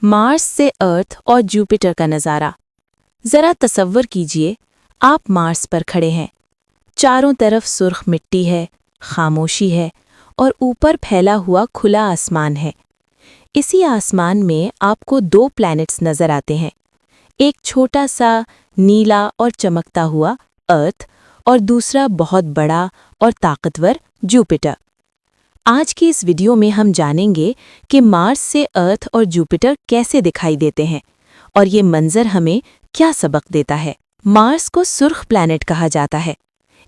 Mars से अर्थ और Jupiter का नज़ारा। ज़रा तसव्वुर कीजिए, आप मार्स पर खड़े हैं। चारों तरफ सुर्ख मिट्टी है, खामोशी है और ऊपर फैला हुआ खुला आसमान है। इसी आसमान में आपको दो प्लैनेट्स नज़र आते हैं, एक छोटा सा नीला और चमकता हुआ अर्थ और दूसरा बहुत बड़ा और ताकतवर जुपिटर। आज की इस वीडियो में हम जानेंगे कि मार्स से अर्थ और जुपिटर कैसे दिखाई देते हैं और ये मंजर हमें क्या सबक देता है। मार्स को सुर्ख प्लैनेट कहा जाता है।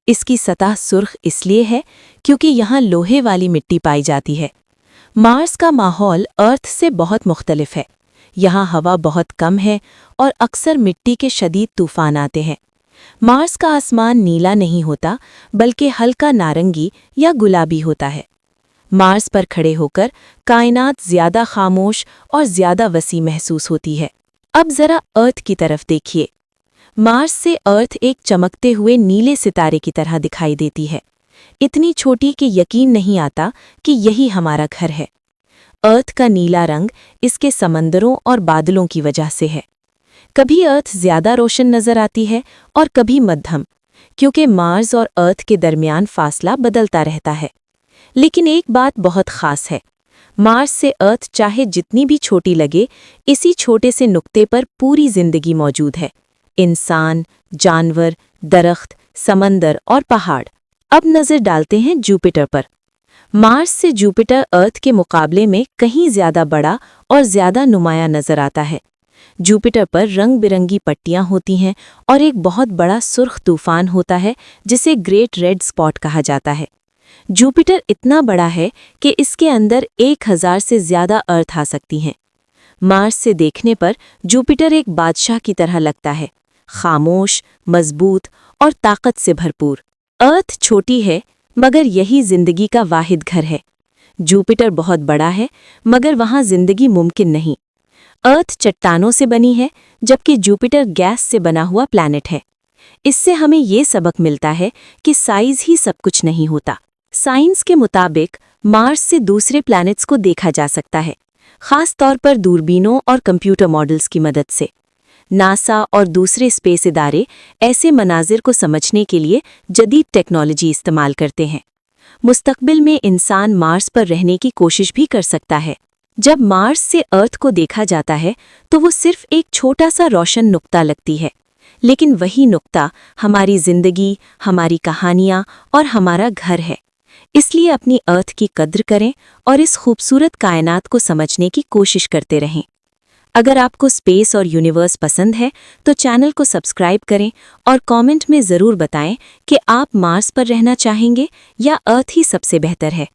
इसकी सतह सुर्ख इसलिए है क्योंकि यहाँ लोहे वाली मिट्टी पाई जाती है। मार्स का माहौल अर्थ से बहुत मुख्तलिफ है। यहाँ हवा बहुत कम है और अक्सर मिट्टी के शदीद तूफान आते हैं। मार्स का आसमान नीला नहीं होता बल्कि हल्का नारंगी या गुलाबी होता है। मार्स पर खड़े होकर कायनात ज़्यादा खामोश और ज़्यादा वसी महसूस होती है। अब ज़रा अर्थ की तरफ देखिए। मार्स से अर्थ एक चमकते हुए नीले सितारे की तरह दिखाई देती है, इतनी छोटी कि यकीन नहीं आता कि यही हमारा घर है। अर्थ का नीला रंग इसके समंदरों और बादलों की वजह से है। कभी अर्थ ज़्यादा रोशन नज़र आती है और कभी मध्यम, क्योंकि मार्स और अर्थ के दरमियान फासला बदलता रहता है। लेकिन एक बात बहुत ख़ास है, मार्स से अर्थ चाहे जितनी भी छोटी लगे, इसी छोटे से नुक्ते पर पूरी जिंदगी मौजूद है। इंसान, जानवर, दरख्त, समंदर और पहाड़। अब नज़र डालते हैं जुपिटर पर। मार्स से जुपिटर अर्थ के मुकाबले में कहीं ज़्यादा बड़ा और ज़्यादा नुमाया नज़र आता है। जुपिटर पर रंग बिरंगी पट्टियाँ होती हैं और एक बहुत बड़ा सुर्ख तूफान होता है जिसे ग्रेट रेड स्पॉट कहा जाता है। जुपिटर इतना बड़ा है कि इसके अंदर 1000 से ज़्यादा अर्थ आ सकती हैं। मार्स से देखने पर जुपिटर एक बादशाह की तरह लगता है, खामोश, मजबूत और ताकत से भरपूर। अर्थ छोटी है मगर यही जिंदगी का वाहिद घर है। जुपिटर बहुत बड़ा है मगर वहाँ जिंदगी मुमकिन नहीं। अर्थ चट्टानों से बनी है जबकि जुपिटर गैस से बना हुआ प्लैनेट है। इससे हमें ये सबक मिलता है कि साइज ही सब कुछ नहीं होता। साइंस के मुताबिक मार्स से दूसरे प्लैनेट्स को देखा जा सकता है, खास तौर पर दूरबीनों और कंप्यूटर मॉडल्स की मदद से। नासा और दूसरे स्पेस इदारे ऐसे मनाजिर को समझने के लिए जदीद टेक्नोलॉजी इस्तेमाल करते हैं। मुस्तकबिल में इंसान मार्स पर रहने की कोशिश भी कर सकता है। जब मार्स से अर्थ को देखा जाता है तो वो सिर्फ एक छोटा सा रोशन नुक्ता लगती है, लेकिन वही नुक्ता हमारी जिंदगी, हमारी कहानियाँ और हमारा घर है। इसलिए अपनी अर्थ की कद्र करें और इस खूबसूरत कायनात को समझने की कोशिश करते रहें। अगर आपको स्पेस और यूनिवर्स पसंद है तो चैनल को सब्सक्राइब करें और कमेंट में ज़रूर बताएं कि आप मार्स पर रहना चाहेंगे या अर्थ ही सबसे बेहतर है।